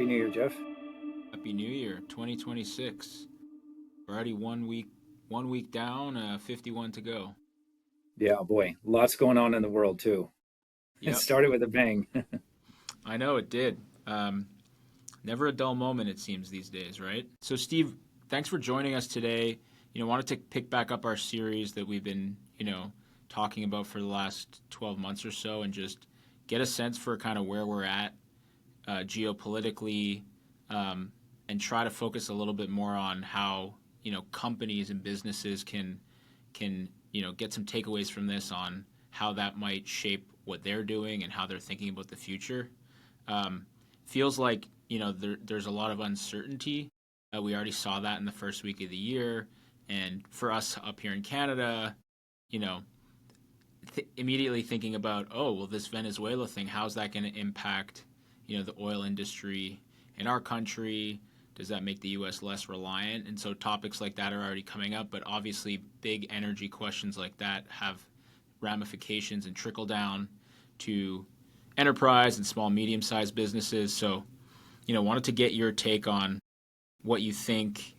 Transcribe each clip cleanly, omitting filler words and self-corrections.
Happy New Year, Jeff. Happy New Year, 2026. We're already one week down, 51 to go. Yeah, boy, lots going on in the world too. It Yep, started with a bang. I know it did. Never a dull moment, it seems these days, right? So, Steve, thanks for joining us today. Wanted to pick back up our series that we've been, talking about for the last 12 months or so, and just get a sense for kind of where we're at geopolitically, um, and try to focus a little bit more on how companies and businesses can get some takeaways from this on how that might shape what they're doing and how they're thinking about the future. Um, Feels like there's a lot of uncertainty. We already saw that in the first week of the year, and for us up here in Canada, you know, immediately thinking about, oh well, this Venezuela thing, how's that going to impact the oil industry in our country? Does that make the U.S. less reliant? And so topics like that are already coming up, but obviously big energy questions like that have ramifications and trickle down to enterprise and small medium sized businesses. So wanted to get your take on what you think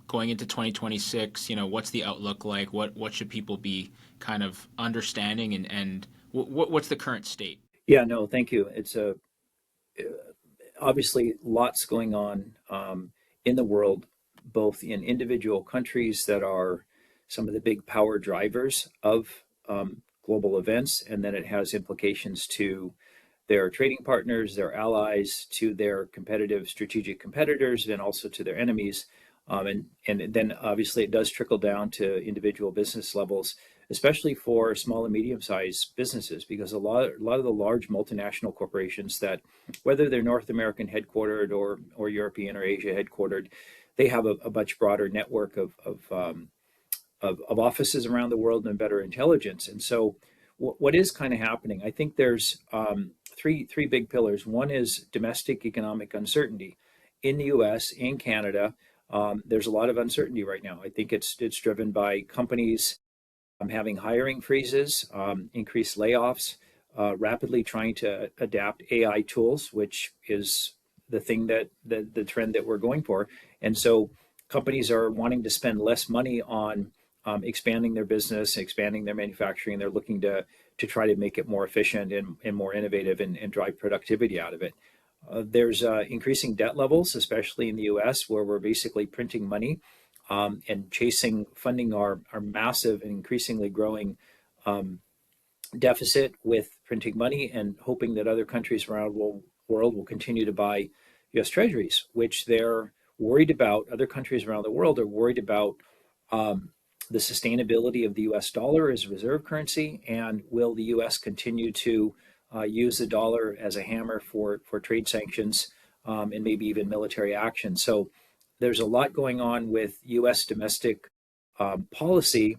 going into 2026. What's the outlook like? What should people be kind of understanding, and what's the current state? Yeah, no, thank you. It's obviously lots going on in the world, both in individual countries that are some of the big power drivers of global events, and then it has implications to their trading partners, their allies, to their competitive strategic competitors, and also to their enemies. And then obviously it does trickle down to individual business levels, especially for small and medium-sized businesses, because a lot of the large multinational corporations that, whether they're North American headquartered or European or Asia headquartered, they have a much broader network of offices around the world and better intelligence. And so, what is kind of happening? I think there's three big pillars. One is domestic economic uncertainty in the U.S. and Canada. There's a lot of uncertainty right now. I think it's driven by companies having hiring freezes, increased layoffs, rapidly trying to adapt AI tools, which is the thing that the trend that we're going for. And so companies are wanting to spend less money on expanding their business, expanding their manufacturing. They're looking to try to make it more efficient and more innovative and drive productivity out of it. There's increasing debt levels, especially in the US, where we're basically printing money and chasing funding our massive and increasingly growing deficit with printing money and hoping that other countries around the world will continue to buy US treasuries, which they're worried about. Other countries around the world are worried about the sustainability of the US dollar as a reserve currency, and will the US continue to use the dollar as a hammer for trade sanctions and maybe even military action. So there's a lot going on with US domestic policy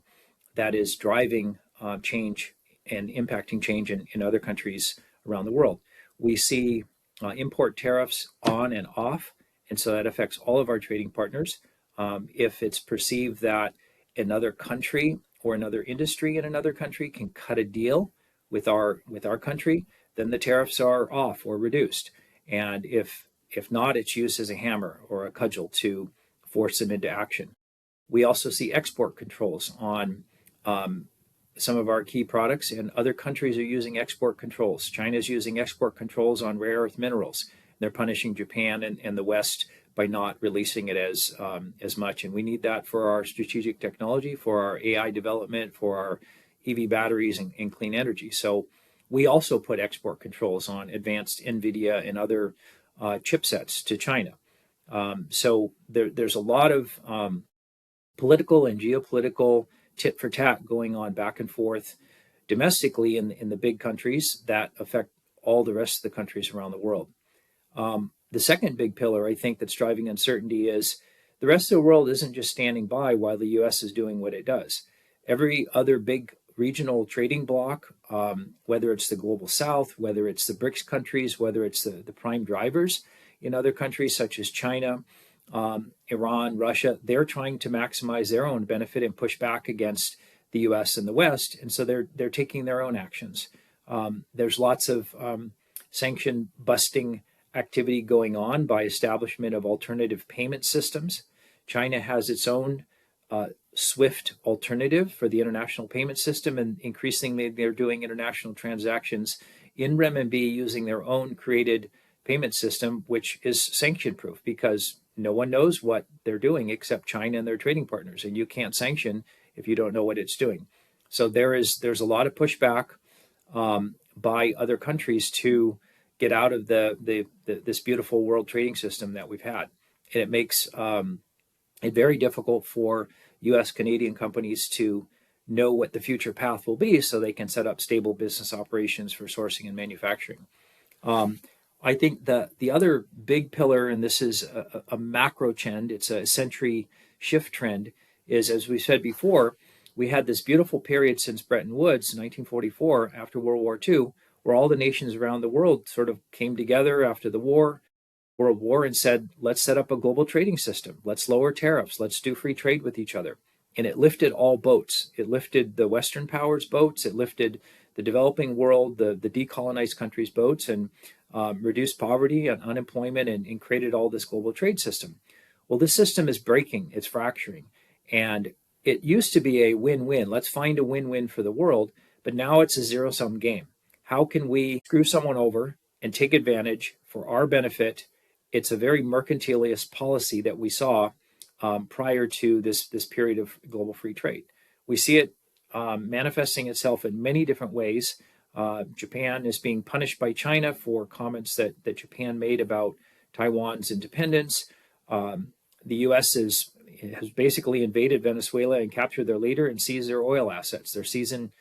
that is driving change and impacting change in other countries around the world. We see import tariffs on and off, and so that affects all of our trading partners. If it's perceived that another country or another industry in another country can cut a deal with our country, then the tariffs are off or reduced. And if not, it's used as a hammer or a cudgel to force them into action. We also see export controls on some of our key products, and other countries are using export controls. China is using export controls on rare earth minerals. They're punishing Japan and the West by not releasing it as much. And we need that for our strategic technology, for our AI development, for our EV batteries and clean energy. So we also put export controls on advanced NVIDIA and other chipsets to China. So there's a lot of political and geopolitical tit for tat going on back and forth domestically in the big countries that affect all the rest of the countries around the world. The second big pillar, I think, that's driving uncertainty is the rest of the world isn't just standing by while the US is doing what it does. Every other big regional trading bloc, whether it's the global south, whether it's the BRICS countries, whether it's the prime drivers in other countries such as China, Iran, Russia, they're trying to maximize their own benefit and push back against the US and the West. And so they're taking their own actions. There's lots of sanction busting activity going on by establishment of alternative payment systems. China has its own SWIFT alternative for the international payment system, and increasingly they're doing international transactions in renminbi using their own created payment system, which is sanction proof because no one knows what they're doing except China and their trading partners, and you can't sanction if you don't know what it's doing. So there's a lot of pushback by other countries to get out of this beautiful world trading system that we've had, and it makes it very difficult for U.S. Canadian companies to know what the future path will be, so they can set up stable business operations for sourcing and manufacturing. I think the other big pillar, and this is a macro trend, it's a century shift trend, is, as we said before, we had this beautiful period since Bretton Woods in 1944 after World War II, where all the nations around the world sort of came together after the World War and said, let's set up a global trading system. Let's lower tariffs. Let's do free trade with each other. And it lifted all boats. It lifted the Western powers' boats. It lifted the developing world, the decolonized countries' boats, and reduced poverty and unemployment and created all this global trade system. Well, this system is breaking. It's fracturing. And it used to be a win-win. Let's find a win-win for the world. But now it's a zero-sum game. How can we screw someone over and take advantage for our benefit? It's a very mercantilist policy that we saw prior to this period of global free trade. We see it manifesting itself in many different ways. Japan is being punished by China for comments that Japan made about Taiwan's independence. The U.S. has basically invaded Venezuela and captured their leader and seized their oil assets. They're seizing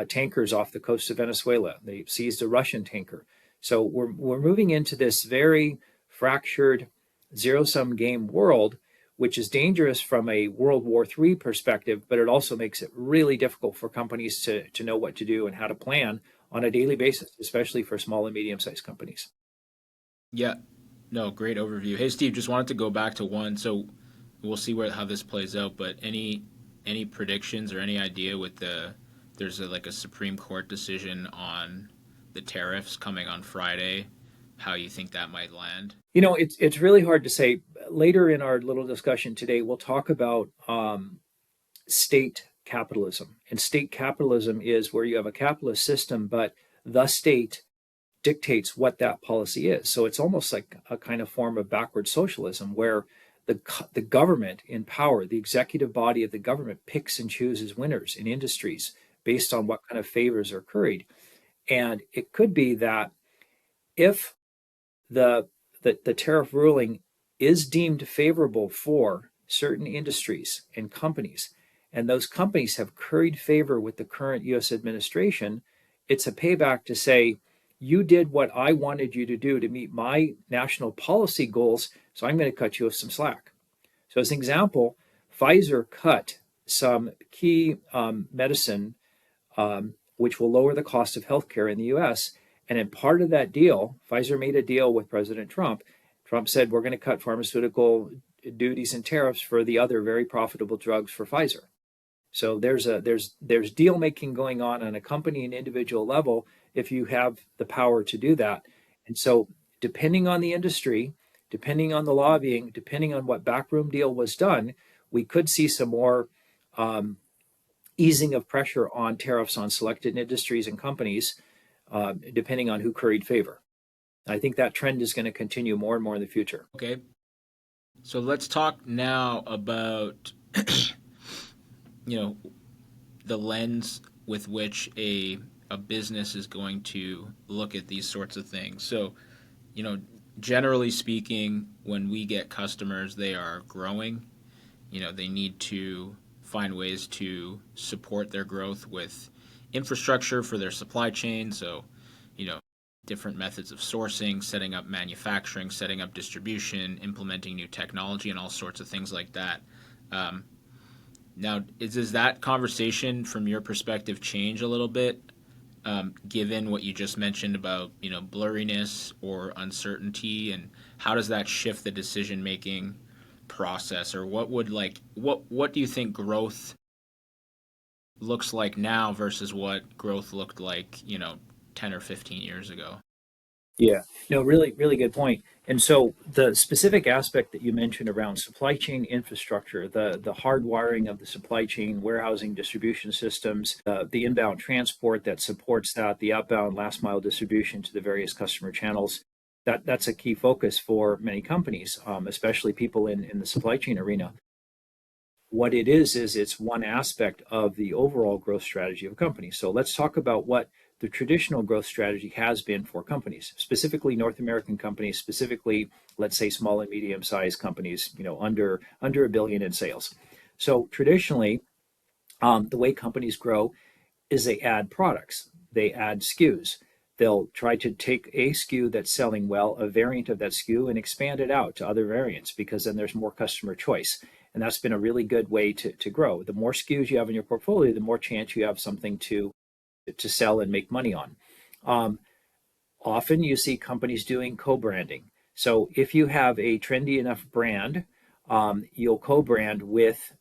tankers off the coast of Venezuela. They seized a Russian tanker. So we're moving into this very fractured zero-sum game world, which is dangerous from a World War III perspective, but it also makes it really difficult for companies to know what to do and how to plan on a daily basis, especially for small and medium-sized companies. Yeah, no, great overview. Hey, Steve, just wanted to go back to one. So we'll see how this plays out. But any predictions or any idea with there's like a Supreme Court decision on the tariffs coming on Friday, how you think that might land? You know, it's really hard to say. Later in our little discussion today, we'll talk about state capitalism. And state capitalism is where you have a capitalist system, but the state dictates what that policy is. So it's almost like a kind of form of backward socialism where the government in power, the executive body of the government, picks and chooses winners in industries based on what kind of favors are curried. And it could be that if the tariff ruling is deemed favorable for certain industries and companies, and those companies have curried favor with the current U.S. administration, it's a payback to say, you did what I wanted you to do to meet my national policy goals, so I'm going to cut you some slack. So as an example, Pfizer cut some key medicine, which will lower the cost of healthcare in the U.S., and in part of that deal, Pfizer made a deal with President Trump. Trump said, we're going to cut pharmaceutical duties and tariffs for the other very profitable drugs for Pfizer. So there's deal making going on a company and individual level if you have the power to do that. And so depending on the industry, depending on the lobbying, depending on what backroom deal was done, we could see some more easing of pressure on tariffs on selected industries and companies, depending on who curried favor. I think that trend is going to continue more and more in the future. Okay. So let's talk now about, the lens with which a business is going to look at these sorts of things. So, generally speaking, when we get customers, they are growing. They need to find ways to support their growth with infrastructure for their supply chain. So, different methods of sourcing, setting up manufacturing, setting up distribution, implementing new technology, and all sorts of things like that. Now, does that conversation from your perspective change a little bit, given what you just mentioned about, blurriness or uncertainty, and how does that shift the decision-making process, or what do you think growth looks like now versus what growth looked like, 10 or 15 years ago? Yeah, no, really, really good point. And so the specific aspect that you mentioned around supply chain infrastructure, the hardwiring of the supply chain, warehousing, distribution systems, the inbound transport that supports that, the outbound last mile distribution to the various customer channels, that's a key focus for many companies, especially people in the supply chain arena. What it is it's one aspect of the overall growth strategy of a company. So let's talk about what the traditional growth strategy has been for companies, specifically North American companies, specifically, let's say small and medium sized companies, under a billion in sales. So traditionally, the way companies grow is they add products, they add SKUs. They'll try to take a SKU that's selling well, a variant of that SKU, and expand it out to other variants because then there's more customer choice. And that's been a really good way to grow. The more SKUs you have in your portfolio, the more chance you have something to sell and make money on. Um, Often you see companies doing co-branding. So if you have a trendy enough brand, you'll co-brand with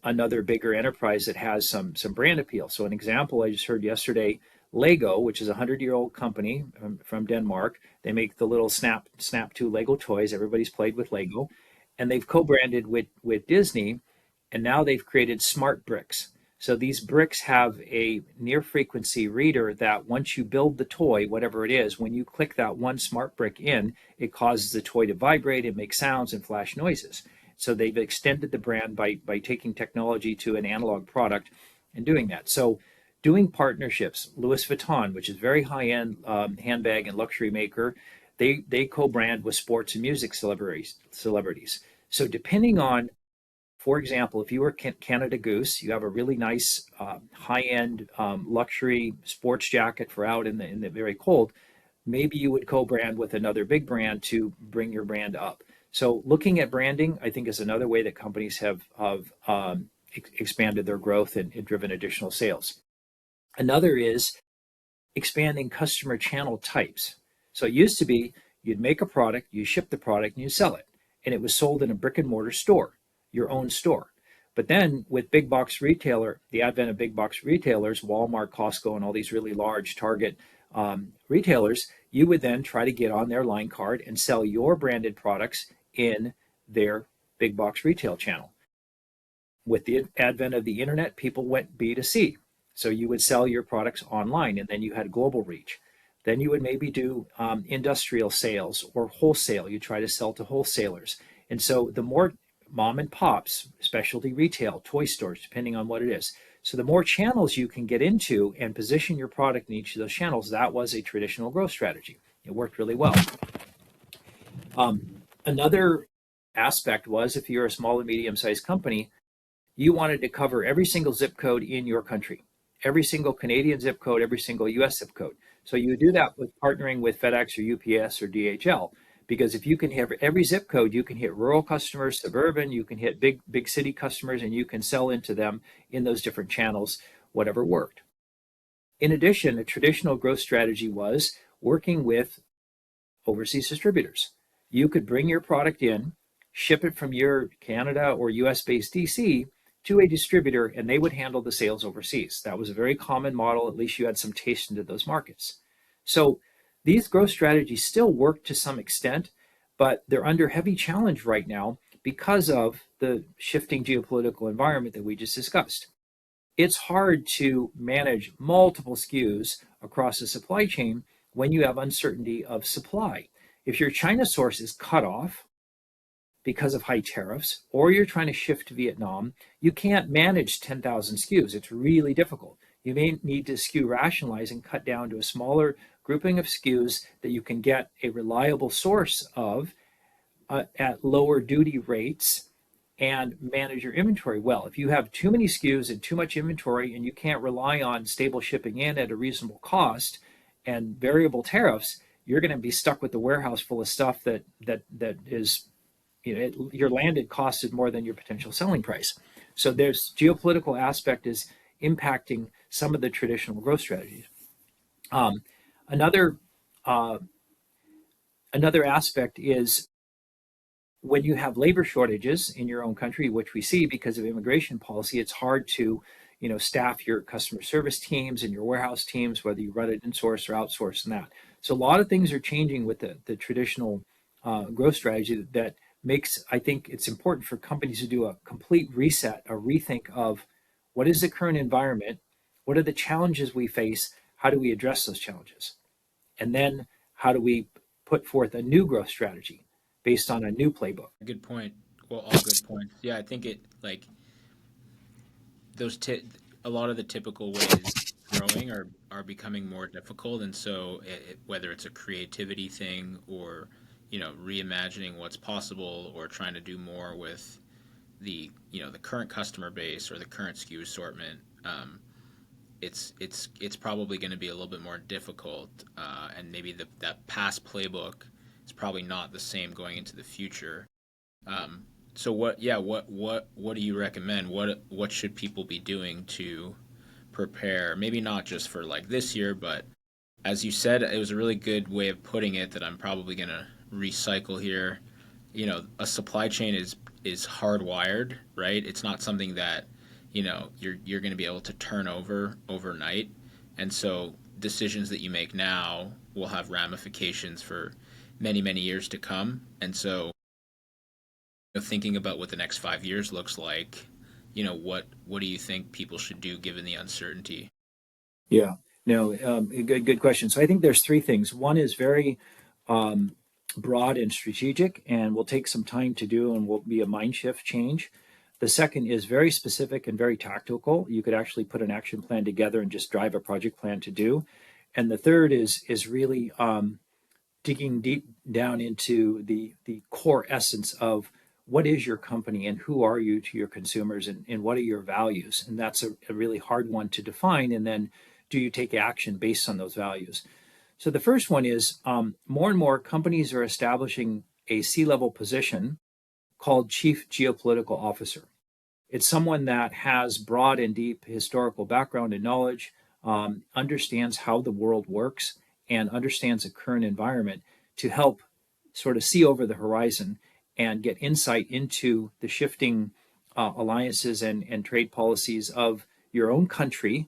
another bigger enterprise that has some brand appeal. So an example I just heard yesterday, Lego, which is a 100-year-old company from Denmark, they make the little Snap 2 Lego toys. Everybody's played with Lego, and they've co-branded with Disney, and now they've created smart bricks. So these bricks have a near frequency reader that once you build the toy, whatever it is, when you click that one smart brick in, it causes the toy to vibrate and make sounds and flash noises. So they've extended the brand by taking technology to an analog product and doing that. So doing partnerships, Louis Vuitton, which is very high end handbag and luxury maker, they co-brand with sports and music celebrities. So depending on, for example, if you were Canada Goose, you have a really nice high-end luxury sports jacket for out in the very cold. Maybe you would co-brand with another big brand to bring your brand up. So looking at branding, I think, is another way that companies have expanded their growth and driven additional sales. Another is expanding customer channel types. So it used to be you'd make a product, you ship the product, and you sell it, and it was sold in a brick and mortar store, your own store. But then with big box retailer, the advent of big box retailers, Walmart, Costco, and all these really large Target retailers, you would then try to get on their line card and sell your branded products in their big box retail channel. With the advent of the internet, people went B2C. So you would sell your products online and then you had global reach. Then you would maybe do industrial sales or wholesale. You try to sell to wholesalers. And so the more mom and pops, specialty retail, toy stores, depending on what it is. So the more channels you can get into and position your product in each of those channels, that was a traditional growth strategy. It worked really well. Another aspect was if you're a small and medium sized company, you wanted to cover every single zip code in your country, every single Canadian zip code, every single US zip code. So you do that with partnering with FedEx or UPS or DHL, because if you can hit every zip code, you can hit rural customers, suburban, you can hit big city customers, and you can sell into them in those different channels, whatever worked. In addition, a traditional growth strategy was working with overseas distributors. You could bring your product in, ship it from your Canada or US based DC to a distributor, and they would handle the sales overseas. That was a very common model. At least you had some taste into those markets. So these growth strategies still work to some extent, but they're under heavy challenge right now because of the shifting geopolitical environment that we just discussed. It's hard to manage multiple SKUs across the supply chain when you have uncertainty of supply. If your China source is cut off because of high tariffs, or you're trying to shift to Vietnam, you can't manage 10,000 SKUs. It's really difficult. You may need to SKU rationalize and cut down to a smaller grouping of SKUs that you can get a reliable source of at lower duty rates and manage your inventory well. If you have too many SKUs and too much inventory and you can't rely on stable shipping in at a reasonable cost and variable tariffs, you're going to be stuck with the warehouse full of stuff that is, your landed cost is more than your potential selling price. So there's geopolitical aspect is impacting some of the traditional growth strategies. Um, another uh, another aspect is when you have labor shortages in your own country, which we see because of immigration policy, it's hard to, staff your customer service teams and your warehouse teams, whether you run it in source or outsource and that. So a lot of things are changing with the traditional growth strategy that makes, I think it's important for companies to do a complete reset, a rethink of what is the current environment, what are the challenges we face, how do we address those challenges, and then how do we put forth a new growth strategy based on a new playbook. Good point. Well, all good points. Yeah, I think it like those a lot of the typical ways growing are becoming more difficult, and so whether it's a creativity thing or reimagining what's possible or trying to do more with the current customer base or the current SKU assortment, it's probably going to be a little bit more difficult, and maybe that past playbook is probably not the same going into the future. So what do you recommend? What should people be doing to prepare? Maybe not just for like this year, but as you said, it was a really good way of putting it that I'm probably gonna recycle here. A supply chain is hardwired, right? It's not something that you're going to be able to turn over overnight, and so decisions that you make now will have ramifications for many years to come. And so thinking about what the next 5 years looks like, what do you think people should do given the uncertainty? Yeah, no, good question. So I think there's three things. One is very um, broad and strategic, and will take some time to do, and will be a mind shift change. The second is very specific and very tactical. You could actually put an action plan together and just drive a project plan to do. And the third is really digging deep down into the core essence of what is your company and who are you to your consumers, and what are your values. And that's a really hard one to define. And then do you take action based on those values? So the first one is more and more companies are establishing a C-level position called Chief Geopolitical Officer. It's someone that has broad and deep historical background and knowledge, understands how the world works, and understands the current environment to help sort of see over the horizon and get insight into the shifting alliances and trade policies of your own country,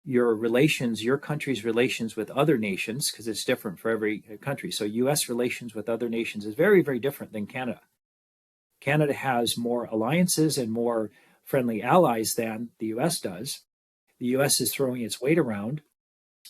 your relations, your country's relations with other nations, because it's different for every country. So US relations with other nations is very different than Canada. Canada has more alliances and more friendly allies than the US does. The US is throwing its weight around,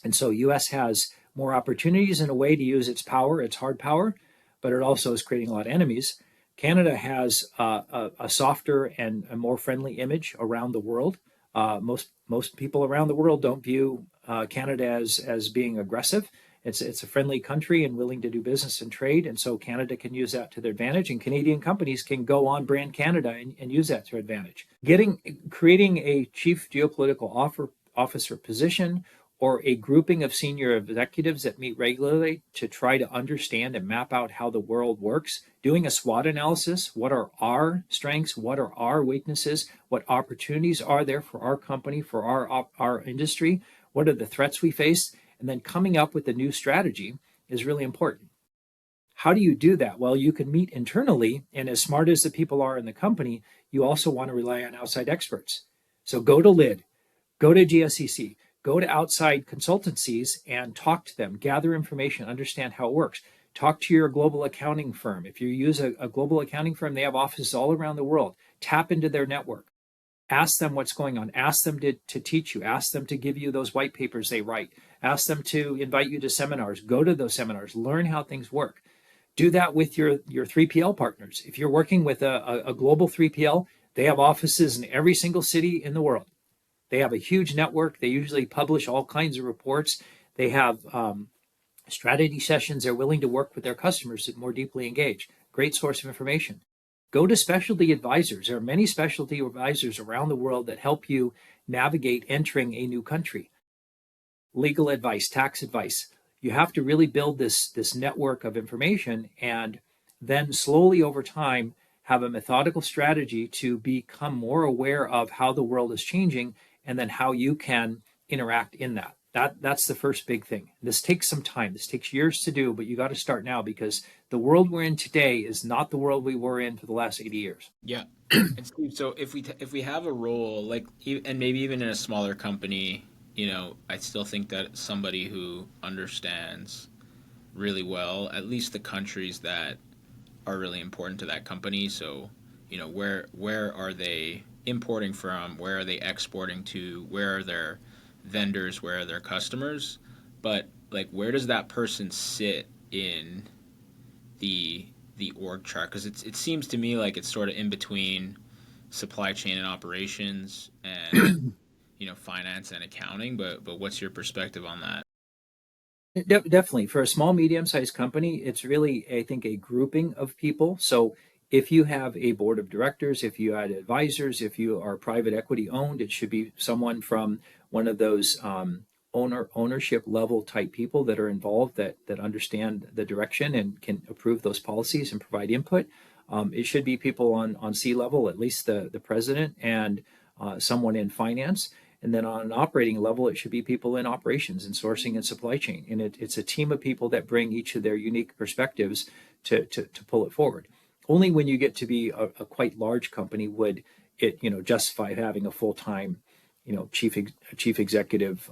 and so US has more opportunities in a way to use its power, its hard power, but it also is creating a lot of enemies. Canada has a softer and a more friendly image around the world. Most people around the world don't view Canada as being aggressive. It's a friendly country and willing to do business and trade, and so Canada can use that to their advantage, and Canadian companies can go on brand Canada and use that to their advantage. Creating a chief geopolitical officer position, or a grouping of senior executives that meet regularly to try to understand and map out how the world works, doing a SWOT analysis. What are our strengths? What are our weaknesses? What opportunities are there for our company, for our industry? What are the threats we face? And then coming up with a new strategy is really important. How do you do that? Well, you can meet internally, and as smart as the people are in the company, you also want to rely on outside experts. So go to LID, go to GSCC, go to outside consultancies and talk to them, gather information, understand how it works. Talk to your global accounting firm. If you use a global accounting firm, they have offices all around the world. Tap into their network. Ask them what's going on. Ask them to teach you. Ask them to give you those white papers they write. Ask them to invite you to seminars. Go to those seminars. Learn how things work. Do that with your 3PL partners. If you're working with a global 3PL, they have offices in every single city in the world. They have a huge network. They usually publish all kinds of reports. They have strategy sessions. They're willing to work with their customers that more deeply engage. Great source of information. Go to specialty advisors. There are many specialty advisors around the world that help you navigate entering a new country. Legal advice, tax advice. You have to really build this network of information, and then slowly over time have a methodical strategy to become more aware of how the world is changing, and then how you can interact in that. That's the first big thing. This takes some time. This takes years to do, but you got to start now, because the world we're in today is not the world we were in for the last 80 years. Yeah. And Steve, so if we have a role like, and maybe even in a smaller company, I still think that somebody who understands really well, at least the countries that are really important to that company. So, where are they importing from? Where are they exporting to? Where are their vendors? Where are their customers? But like, where does that person sit in the org chart? Because it seems to me like it's sort of in between supply chain and operations and finance and accounting. But what's your perspective on that? Definitely. For a small, medium-sized company, it's really, I think, a grouping of people. So if you have a board of directors, if you had advisors, if you are private equity owned, it should be someone from one of those ownership level type people that are involved that understand the direction and can approve those policies and provide input. It should be people on C level, at least the president and someone in finance. And then on an operating level, it should be people in operations and sourcing and supply chain. And it's a team of people that bring each of their unique perspectives to pull it forward. Only when you get to be a quite large company would it justify having a full-time chief executive,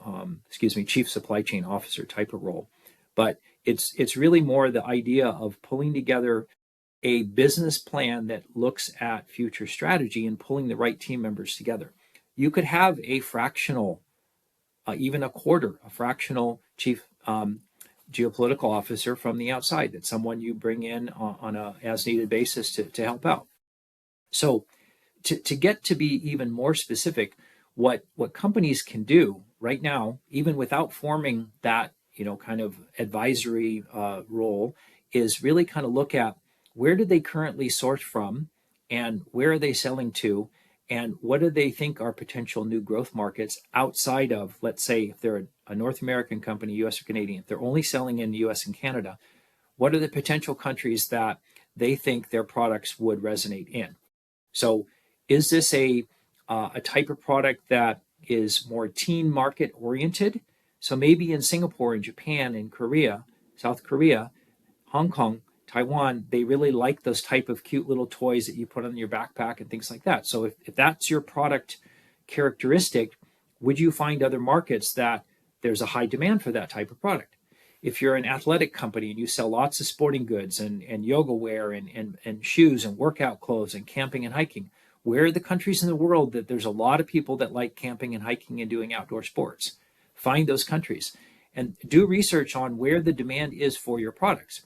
chief supply chain officer type of role. But it's really more the idea of pulling together a business plan that looks at future strategy and pulling the right team members together. You could have a fractional, even a fractional chief geopolitical officer from the outside. That's someone you bring in on a as needed basis to help out. So to get to be even more specific, what companies can do right now, even without forming that kind of advisory role, is really kind of look at where do they currently source from, and where are they selling to, and what do they think are potential new growth markets outside of, let's say, if they're a North American company, US or Canadian, if they're only selling in the US and Canada, what are the potential countries that they think their products would resonate in? So is this a type of product that is more teen market oriented? So maybe in Singapore and Japan and Korea, South Korea, Hong Kong, Taiwan, they really like those type of cute little toys that you put on your backpack and things like that. So if that's your product characteristic, would you find other markets that there's a high demand for that type of product? If you're an athletic company and you sell lots of sporting goods and yoga wear and shoes and workout clothes and camping and hiking, where are the countries in the world that there's a lot of people that like camping and hiking and doing outdoor sports? Find those countries and do research on where the demand is for your products.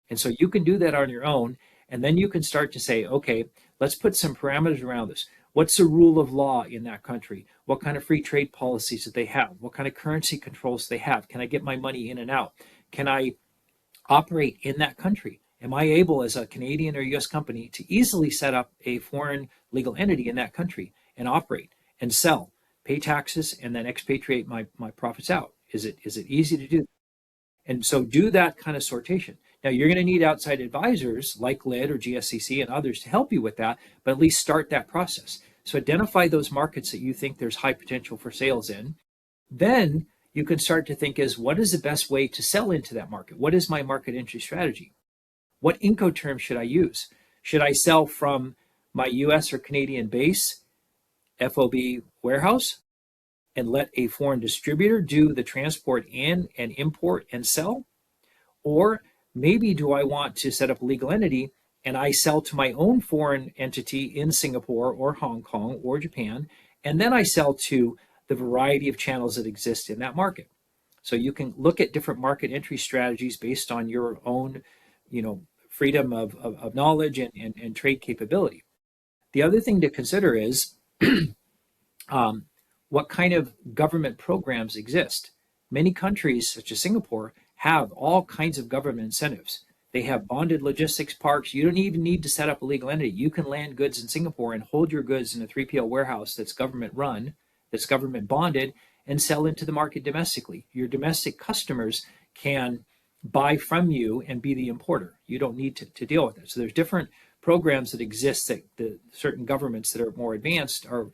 And so you can do that on your own, and then you can start to say, okay, let's put some parameters around this. What's the rule of law in that country? What kind of free trade policies do they have? What kind of currency controls do they have? Can I get my money in and out? Can I operate in that country? Am I able, as a Canadian or US company, to easily set up a foreign legal entity in that country and operate and sell, pay taxes, and then expatriate my profits out? Is it easy to do? And so do that kind of sortation. Now, you're going to need outside advisors like LID or GSCC and others to help you with that, but at least start that process. So identify those markets that you think there's high potential for sales in. Then you can start to think is, what is the best way to sell into that market? What is my market entry strategy? What Incoterms should I use? Should I sell from my US or Canadian base FOB warehouse and let a foreign distributor do the transport in and import and sell? Or maybe do I want to set up a legal entity and I sell to my own foreign entity in Singapore or Hong Kong or Japan, and then I sell to the variety of channels that exist in that market? So you can look at different market entry strategies based on your own, freedom of knowledge and trade capability. The other thing to consider is what kind of government programs exist. Many countries, such as Singapore, have all kinds of government incentives. They have bonded logistics parks. You don't even need to set up a legal entity. You can land goods in Singapore and hold your goods in a 3PL warehouse that's government run, that's government bonded, and sell into the market domestically. Your domestic customers can buy from you and be the importer. You don't need to deal with it. So there's different programs that exist that the certain governments that are more advanced are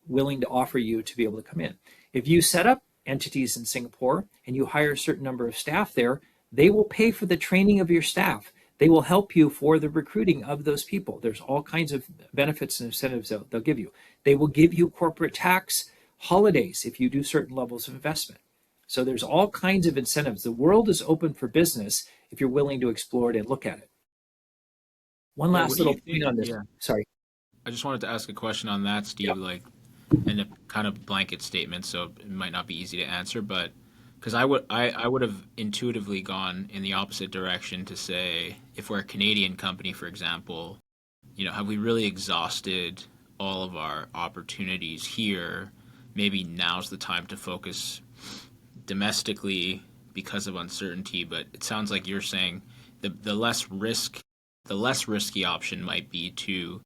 willing to offer you to be able to come in. If you set up entities in Singapore and you hire a certain number of staff there, they will pay for the training of your staff. They will help you for the recruiting of those people. There's all kinds of benefits and incentives they'll give you. They will give you corporate tax holidays if you do certain levels of investment. So there's all kinds of incentives. The world is open for business if you're willing to explore it and look at it. One Yeah, what last do you little point think? on this. Yeah, Sorry. I just wanted to ask a question on that, Yeah. Steve. Like, in a kind of blanket statement, so it might not be easy to answer, but because I would have intuitively gone in the opposite direction to say, if we're a Canadian company, for example, have we really exhausted all of our opportunities here? Maybe now's the time to focus domestically because of uncertainty, but it sounds like you're saying the less risky option might be to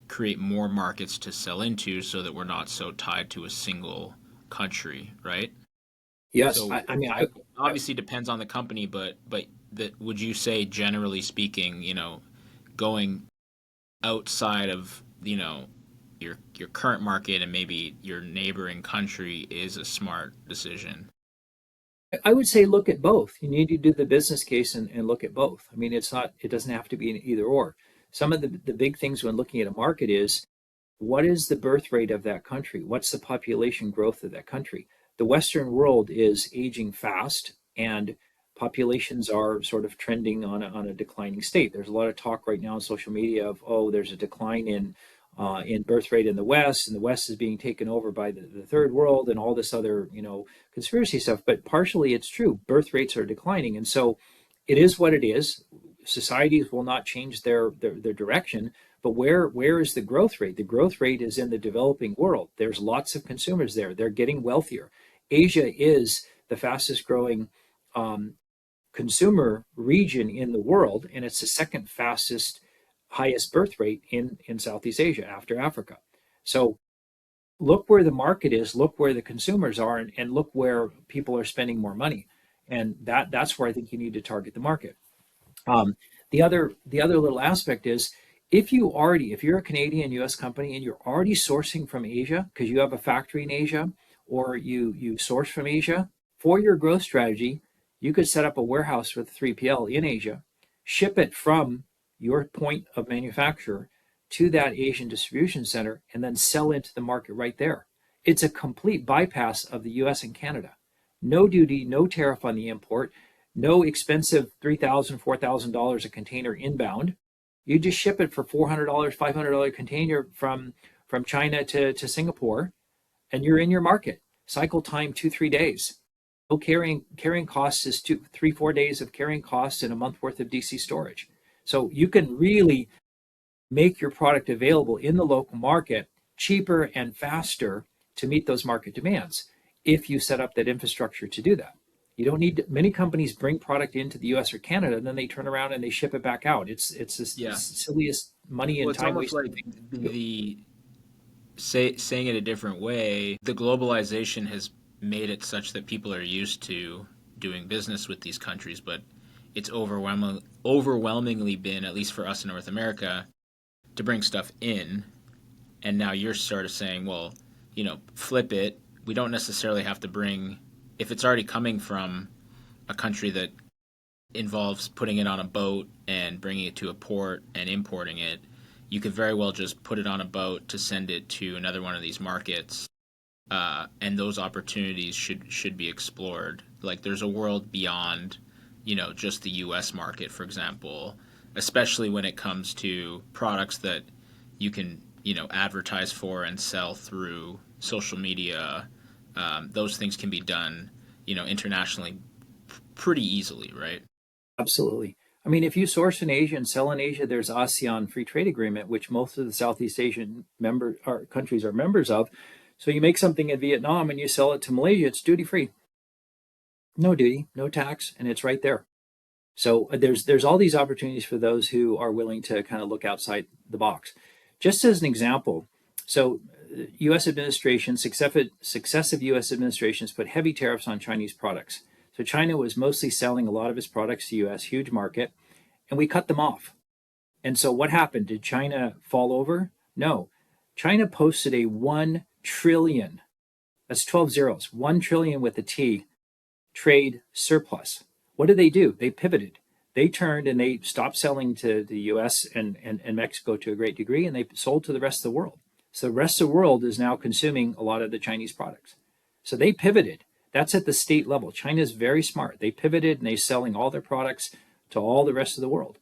create more markets to sell into so that we're not so tied to a single country, right? Yes. So I mean, I obviously depends on the company, but that would you say generally speaking, going outside of, your current market and maybe your neighboring country is a smart decision? I would say look at both. You need to do the business case and look at both. I mean, it doesn't have to be an either or. Some of the big things when looking at a market is what is the birth rate of that country? What's the population growth of that country? The Western world is aging fast and populations are sort of trending on a declining state. There's a lot of talk right now on social media of, oh, there's a decline in birth rate in the West, and the West is being taken over by the third world and all this other, conspiracy stuff. But partially it's true. Birth rates are declining. And so it is what it is. Societies will not change their direction. But where is the growth rate? The growth rate is in the developing world. There's lots of consumers there. They're getting wealthier. Asia is the fastest growing consumer region in the world, and it's the second fastest, highest birth rate in Southeast Asia after Africa. So look where the market is, look where the consumers are, and look where people are spending more money. And that's where I think you need to target the market. Um, the other little aspect is if you're a Canadian U.S. company and you're already sourcing from Asia because you have a factory in Asia or you source from Asia for your growth strategy, you could set up a warehouse with 3PL in Asia, ship it from your point of manufacture to that Asian distribution center, and then sell into the market right there. It's a complete bypass of the U.S. and Canada. No duty, no tariff on the import, no expensive $3,000, $4,000 a container inbound. You just ship it for $400, $500 container from China to Singapore, and you're in your market. Cycle time 2-3 days. No carrying costs is 2-3-4 days of carrying costs and a month worth of DC storage. So you can really make your product available in the local market cheaper and faster to meet those market demands if you set up that infrastructure to do that. You don't need many companies bring product into the US or Canada and then they turn around and they ship it back out. It's the Yeah. silliest money Well, and it's time almost wasting like thing to do. the saying it a different way, the globalization has made it such that people are used to doing business with these countries, but it's overwhelmingly been, at least for us in North America, to bring stuff in. And now you're sort of saying, well, flip it. We don't necessarily have to bring, if it's already coming from a country that involves putting it on a boat and bringing it to a port and importing it, you could very well just put it on a boat to send it to another one of these markets, and those opportunities should be explored. Like there's a world beyond, just the U.S. market, for example, especially when it comes to products that you can, advertise for and sell through social media. Those things can be done, internationally pretty easily, right? Absolutely. I mean, if you source in Asia and sell in Asia, there's ASEAN free trade agreement, which most of the Southeast Asian countries are members of. So you make something in Vietnam and you sell it to Malaysia, it's duty free. No duty, no tax, and it's right there. So there's all these opportunities for those who are willing to kind of look outside the box. Just as an example, so U.S. administration, successive U.S. administrations put heavy tariffs on Chinese products. So China was mostly selling a lot of its products to U.S., huge market, and we cut them off. And so what happened? Did China fall over? No. China posted a 1 trillion, that's 12 zeros, 1 trillion with a T, trade surplus. What did they do? They pivoted. They turned and they stopped selling to the US and Mexico to a great degree, and they sold to the rest of the world. So the rest of the world is now consuming a lot of the Chinese products. So they pivoted. That's at the state level. China is very smart. They pivoted and they're selling all their products to all the rest of the world.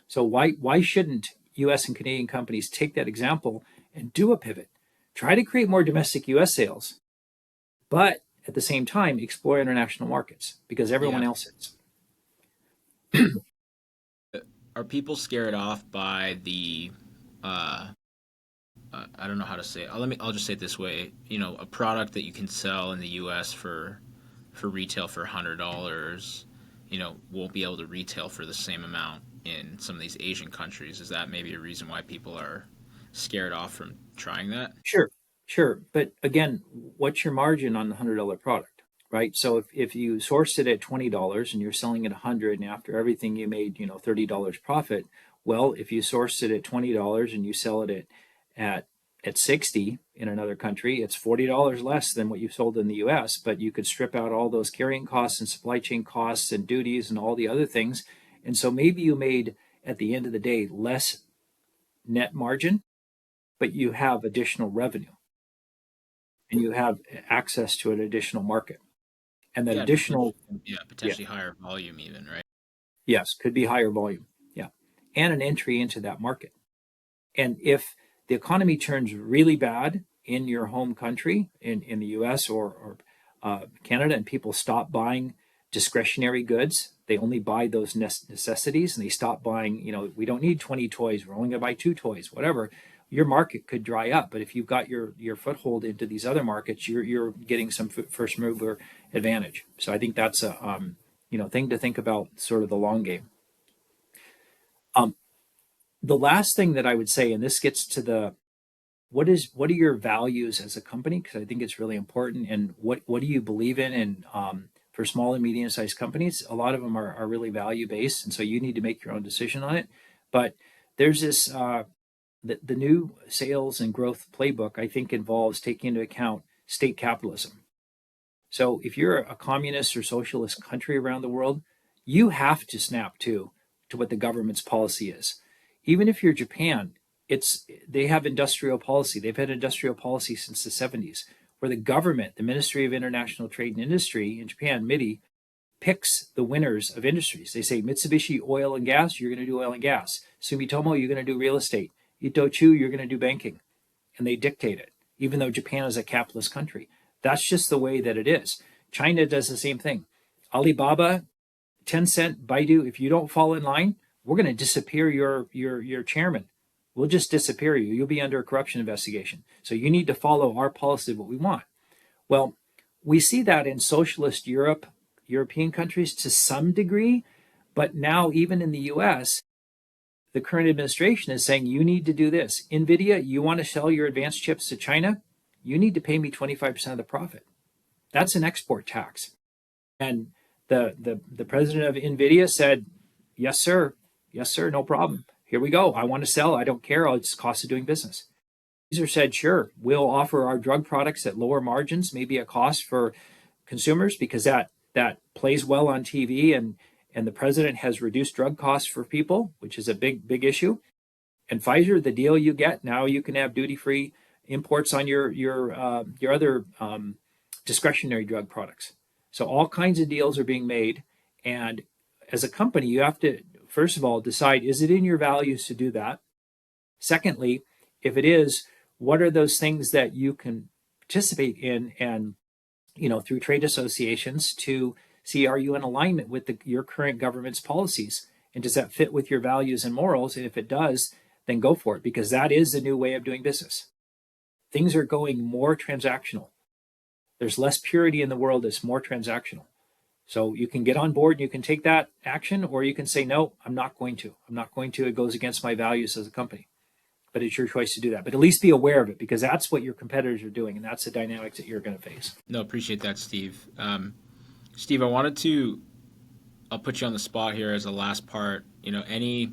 So why shouldn't US and Canadian companies take that example and do a pivot? Try to create more domestic US sales, but at the same time explore international markets because everyone Yeah. else is. Are people scared off by the uh, I don't know how to say it. I'll just say it this way. You know, a product that you can sell in the U.S. for retail for $100, you know, won't be able to retail for the same amount in some of these Asian countries. Is that maybe a reason why people are scared off from trying that? Sure, sure. But again, what's your margin on the $100 product, right? So if you sourced it at $20 and you're selling it 100, and after everything you made, $30 profit. Well, if you sourced it at $20 and you sell it at at 60 in another country, it's $40 less than what you sold in the US, but you could strip out all those carrying costs and supply chain costs and duties and all the other things. And so maybe you made at the end of the day less net margin, but you have additional revenue and you have access to an additional market. And that Yeah, additional, yeah, yeah, potentially higher volume even, right? yes, could be higher volume. Yeah. And an entry into that market. And if the economy turns really bad in your home country, in the US or Canada, and people stop buying discretionary goods, they only buy those necessities and they stop buying, we don't need 20 toys, we're only going to buy 2 toys, whatever. Your market could dry up, but if you've got your foothold into these other markets, you're getting some first mover advantage. So I think that's a thing to think about, sort of the long game. Um, the last thing that I would say, and this gets to the what are your values as a company? Because I think it's really important. And what do you believe in? And for small and medium sized companies, a lot of them are really value based, and so you need to make your own decision on it. But there's this the new sales and growth playbook. I think involves taking into account state capitalism. So if you're a communist or socialist country around the world, you have to snap to what the government's policy is. Even if you're Japan, they have industrial policy. They've had industrial policy since the 70s, where the government, the Ministry of International Trade and Industry in Japan, MITI, picks the winners of industries. They say Mitsubishi Oil and Gas, you're going to do oil and gas. Sumitomo, you're going to do real estate. Itochu, you're going to do banking, and they dictate it, even though Japan is a capitalist country. That's just the way that it is. China does the same thing. Alibaba, Tencent, Baidu, if you don't fall in line, we're going to disappear your chairman. We'll just disappear you. You'll be under a corruption investigation. So you need to follow our policy of what we want. Well, we see that in socialist European countries to some degree, but now even in the US, the current administration is saying you need to do this. NVIDIA, you want to sell your advanced chips to China? You need to pay me 25% of the profit. That's an export tax. And the president of NVIDIA said, yes, sir. Yes, sir. No problem. Here we go. I want to sell. I don't care. It's cost of doing business. Pfizer said, sure, we'll offer our drug products at lower margins, maybe a cost for consumers, because that plays well on TV, and the president has reduced drug costs for people, which is a big issue. And Pfizer, the deal you get now, you can have duty free imports on your other discretionary drug products. So all kinds of deals are being made, and as a company, you have to first of all decide, is it in your values to do that? Secondly, if it is, what are those things that you can participate in, and through trade associations, to see, are you in alignment with your current government's policies, and does that fit with your values and morals? And if it does, then go for it, because that is the new way of doing business. Things are going more transactional. There's less purity in the world. It's more transactional. So you can get on board and you can take that action, or you can say, no, I'm not going to. I'm not going to. It goes against my values as a company. But it's your choice to do that. But at least be aware of it, because that's what your competitors are doing, and that's the dynamics that you're going to face. No, appreciate that, Steve. Steve, I'll put you on the spot here as a last part. You know, any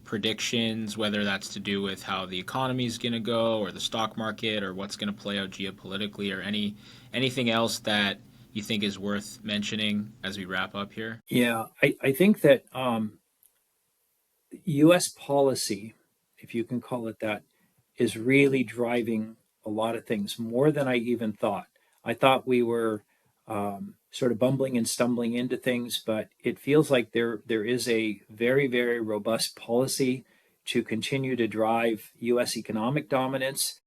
predictions, whether that's to do with how the economy is going to go, or the stock market, or what's going to play out geopolitically, or anything else that you think is worth mentioning as we wrap up here? Yeah, I think that U.S. policy, if you can call it that, is really driving a lot of things more than I even thought. I thought we were sort of bumbling and stumbling into things, but it feels like there is a very, very robust policy to continue to drive U.S. economic dominance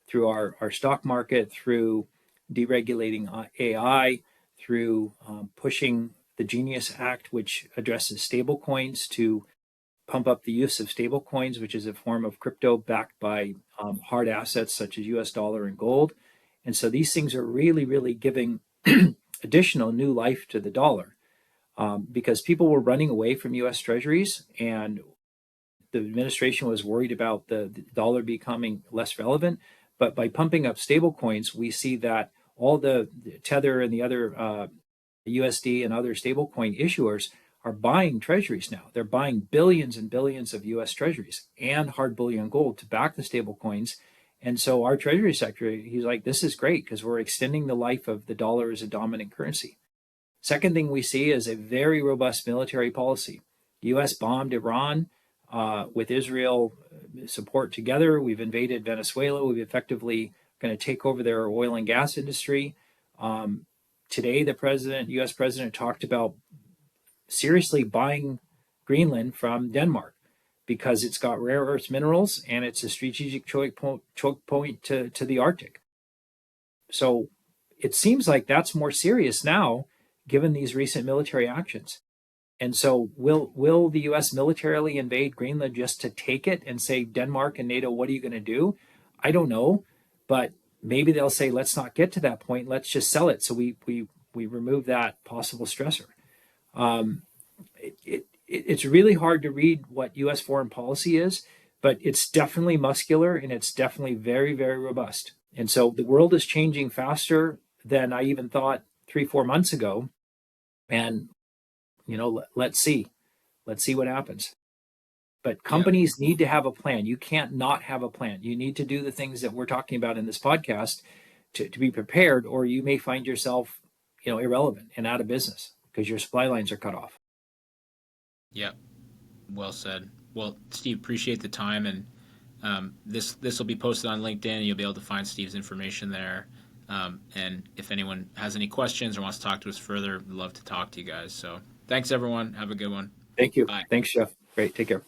through our stock market, through deregulating AI, through pushing the Genius Act, which addresses stablecoins, to pump up the use of stablecoins, which is a form of crypto backed by hard assets such as US dollar and gold. And so these things are really, really giving additional new life to the dollar because people were running away from US treasuries, and the administration was worried about the dollar becoming less relevant. But by pumping up stablecoins, we see that all the Tether and the other USD and other stablecoin issuers are buying treasuries now. They're buying billions and billions of US treasuries and hard bullion gold to back the stablecoins. And so our treasury secretary, he's like, this is great because we're extending the life of the dollar as a dominant currency. Second thing we see is a very robust military policy. The US bombed Iran with Israel support together. We've invaded Venezuela. We've effectively going to take over their oil and gas industry. Today, the U.S. president talked about seriously buying Greenland from Denmark because it's got rare earth minerals and it's a strategic choke point to the Arctic. So it seems like that's more serious now, given these recent military actions. And so will the U.S. militarily invade Greenland just to take it and say, Denmark and NATO, what are you going to do? I don't know, but maybe they'll say, let's not get to that point. Let's just sell it. So we remove that possible stressor. It's really hard to read what U.S. foreign policy is, but it's definitely muscular and it's definitely very, very robust. And so the world is changing faster than I even thought 3-4 months ago. And, let's see what happens. But companies need to have a plan. You can't not have a plan. You need to do the things that we're talking about in this podcast to be prepared, or you may find yourself, irrelevant and out of business because your supply lines are cut off. Yeah, well said. Well, Steve, appreciate the time, and this will be posted on LinkedIn, and you'll be able to find Steve's information there. And if anyone has any questions or wants to talk to us further, we'd love to talk to you guys. So thanks, everyone. Have a good one. Thank you. Bye. Thanks, Jeff. Great. Take care.